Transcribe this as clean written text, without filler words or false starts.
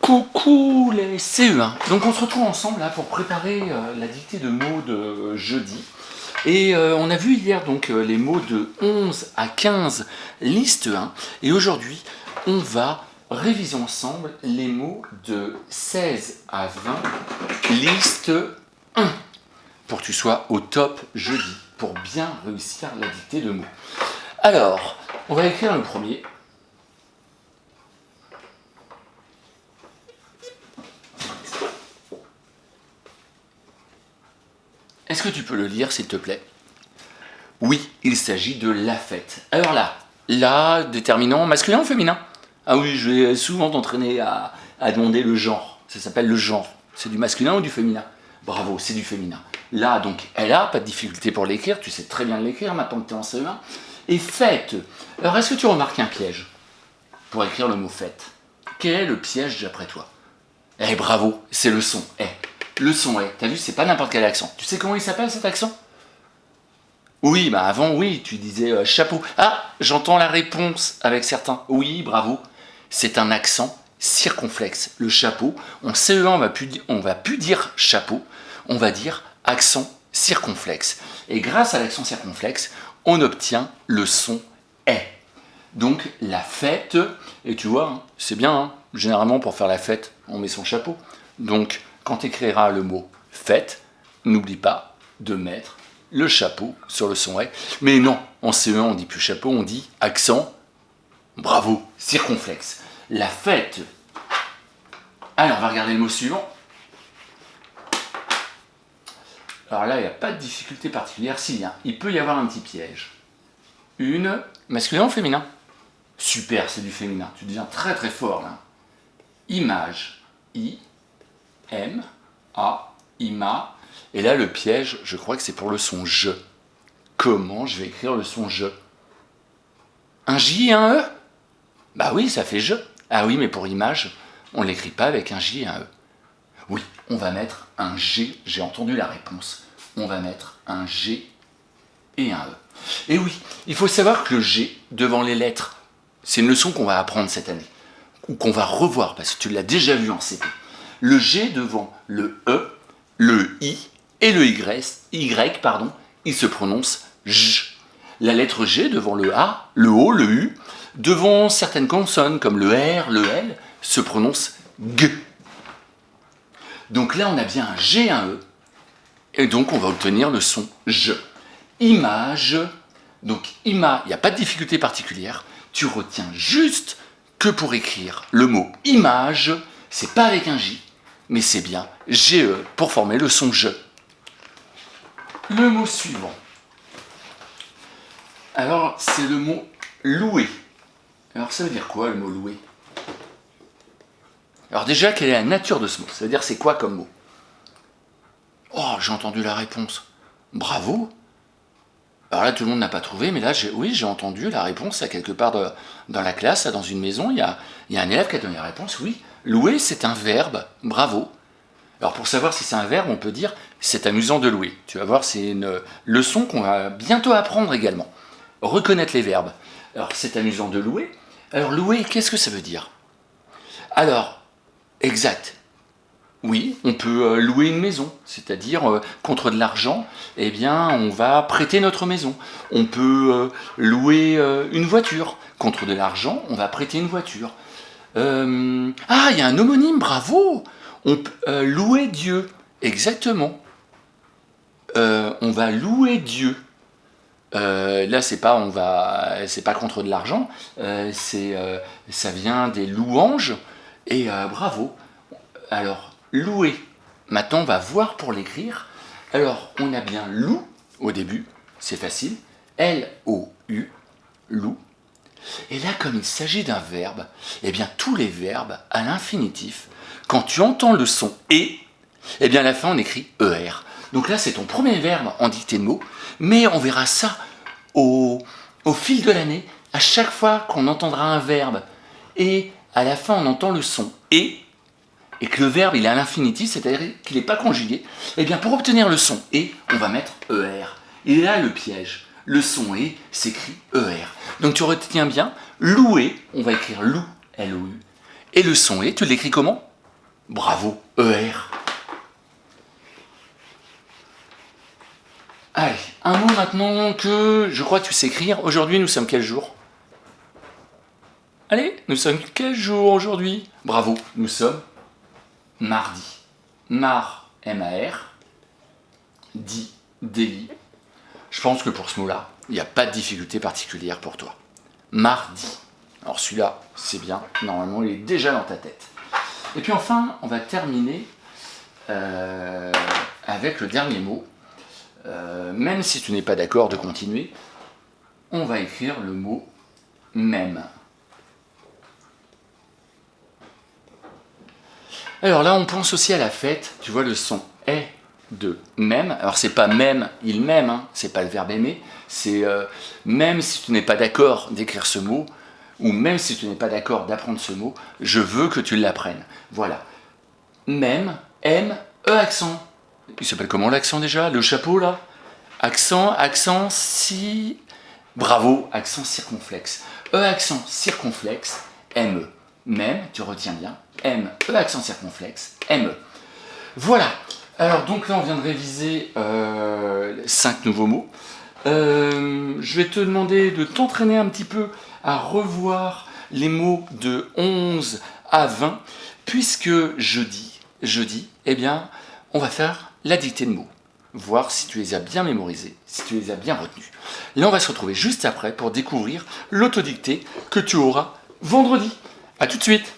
Coucou les CE1. Donc on se retrouve ensemble là pour préparer la dictée de mots de jeudi. Et on a vu hier donc les mots de 11 à 15, liste 1. Et aujourd'hui, on va réviser ensemble les mots de 16 à 20, liste 1. Pour que tu sois au top jeudi, pour bien réussir la dictée de mots. Alors, on va écrire le premier. Est-ce que tu peux le lire, s'il te plaît? Oui, il s'agit de la fête. Alors là, déterminant masculin ou féminin? Ah oui, je vais souvent t'entraîner à demander le genre. Ça s'appelle le genre. C'est du masculin ou du féminin? Bravo, c'est du féminin. Là, donc, elle a pas de difficulté pour l'écrire. Tu sais très bien l'écrire maintenant que tu es en CE1. Et fête. Alors, est-ce que tu remarques un piège pour écrire le mot fête? Quel est le piège d'après toi? Eh, bravo, c'est le son. Le son est. T'as vu, c'est pas n'importe quel accent. Tu sais comment il s'appelle cet accent? Oui, bah avant, oui, tu disais chapeau. Ah, j'entends la réponse avec certains. Oui, bravo. C'est un accent circonflexe. Le chapeau, en CE1, on va plus dire chapeau, on va dire accent circonflexe. Et grâce à l'accent circonflexe, on obtient le son est. Donc la fête, et tu vois, c'est bien, hein, généralement pour faire la fête, on met son chapeau. Donc quand tu écriras le mot fête, n'oublie pas de mettre le chapeau sur le son est. Mais non, en CE1, on dit plus chapeau, on dit accent, bravo, circonflexe. La fête. Alors, on va regarder le mot suivant. Alors là, il n'y a pas de difficulté particulière. S'il y a, il peut y avoir un petit piège. Une, masculin ou féminin? Super, c'est du féminin. Tu deviens très très fort là. Image. I-M-A. Ima. Et là, le piège, je crois que c'est pour le son je. Comment je vais écrire le son je? Un J et un E? Bah oui, ça fait je. Ah oui, mais pour image, on ne l'écrit pas avec un J et un E. Oui, on va mettre un G. J'ai entendu la réponse. On va mettre un G et un E. Et oui, il faut savoir que le G, devant les lettres, c'est une leçon qu'on va apprendre cette année, ou qu'on va revoir, parce que tu l'as déjà vu en CP. Le G devant le E, le I et le Y, il se prononce J. La lettre G devant le A, le O, le U, devant certaines consonnes comme le R, le L, se prononce G. Donc là, on a bien un G et un E, et donc on va obtenir le son J. Image, donc ima, il n'y a pas de difficulté particulière, tu retiens juste que pour écrire le mot image, c'est pas avec un J, mais c'est bien GE pour former le son je. Le mot suivant. Alors, c'est le mot louer. Alors, ça veut dire quoi le mot louer? Alors déjà, quelle est la nature de ce mot? Ça veut dire c'est quoi comme mot? Oh, j'ai entendu la réponse. Bravo! Alors là, tout le monde n'a pas trouvé, mais là, j'ai entendu la réponse à quelque part dans la classe, dans une maison. Il y a un élève qui a donné la réponse. Oui, louer, c'est un verbe. Bravo. Alors pour savoir si c'est un verbe, on peut dire c'est amusant de louer. Tu vas voir, c'est une leçon qu'on va bientôt apprendre également. Reconnaître les verbes. Alors c'est amusant de louer. Alors louer, qu'est-ce que ça veut dire? Alors, exact. Oui, on peut louer une maison, c'est-à-dire contre de l'argent, eh bien, on va prêter notre maison. On peut louer une voiture. Contre de l'argent, on va prêter une voiture. Ah, il y a un homonyme, bravo! On peut louer Dieu, exactement. On va louer Dieu. Là, c'est pas contre de l'argent, ça vient des louanges, et bravo. Alors, louer. Maintenant, on va voir pour l'écrire. Alors, on a bien lou au début, c'est facile. L-O-U, lou. Et là, comme il s'agit d'un verbe, eh bien, tous les verbes à l'infinitif, quand tu entends le son et, eh bien, à la fin, on écrit ER. Donc là, c'est ton premier verbe en dictée de mots, mais on verra ça au fil de l'année. À chaque fois qu'on entendra un verbe et à la fin, on entend le son et que le verbe il est à l'infinitif, c'est-à-dire qu'il n'est pas conjugué, eh bien pour obtenir le son et, on va mettre ER. Et là le piège, le son et s'écrit ER. Donc tu retiens bien, louer, on va écrire lou, L-O-U, et le son et, tu l'écris comment? Bravo, ER. Allez, un mot maintenant que je crois que tu sais écrire. Aujourd'hui, nous sommes quel jour? Allez, nous sommes quel jour aujourd'hui? Bravo, nous sommes mardi. Mar, M-A-R, di, délit. Je pense que pour ce mot-là, il n'y a pas de difficulté particulière pour toi. Mardi. Alors celui-là, c'est bien. Normalement, il est déjà dans ta tête. Et puis enfin, on va terminer avec le dernier mot. Même si tu n'es pas d'accord de continuer, on va écrire le mot même. Alors là, on pense aussi à la fête. Tu vois, le son est de même. Alors c'est pas même, il m'aime, hein, c'est pas le verbe aimer. C'est même si tu n'es pas d'accord d'écrire ce mot, ou même si tu n'es pas d'accord d'apprendre ce mot, je veux que tu l'apprennes. Voilà. Même, M, E accent. Il s'appelle comment l'accent déjà? Le chapeau là? Accent, si... Bravo, accent circonflexe. E accent circonflexe, ME. Même, tu retiens bien, M, E accent circonflexe, ME. Voilà. Alors donc là on vient de réviser 5 nouveaux mots. Je vais te demander de t'entraîner un petit peu à revoir les mots de 11 à 20, puisque jeudi, eh bien, on va faire la dictée de mots. Voir si tu les as bien mémorisés, si tu les as bien retenus. Là, on va se retrouver juste après pour découvrir l'autodictée que tu auras vendredi. A tout de suite!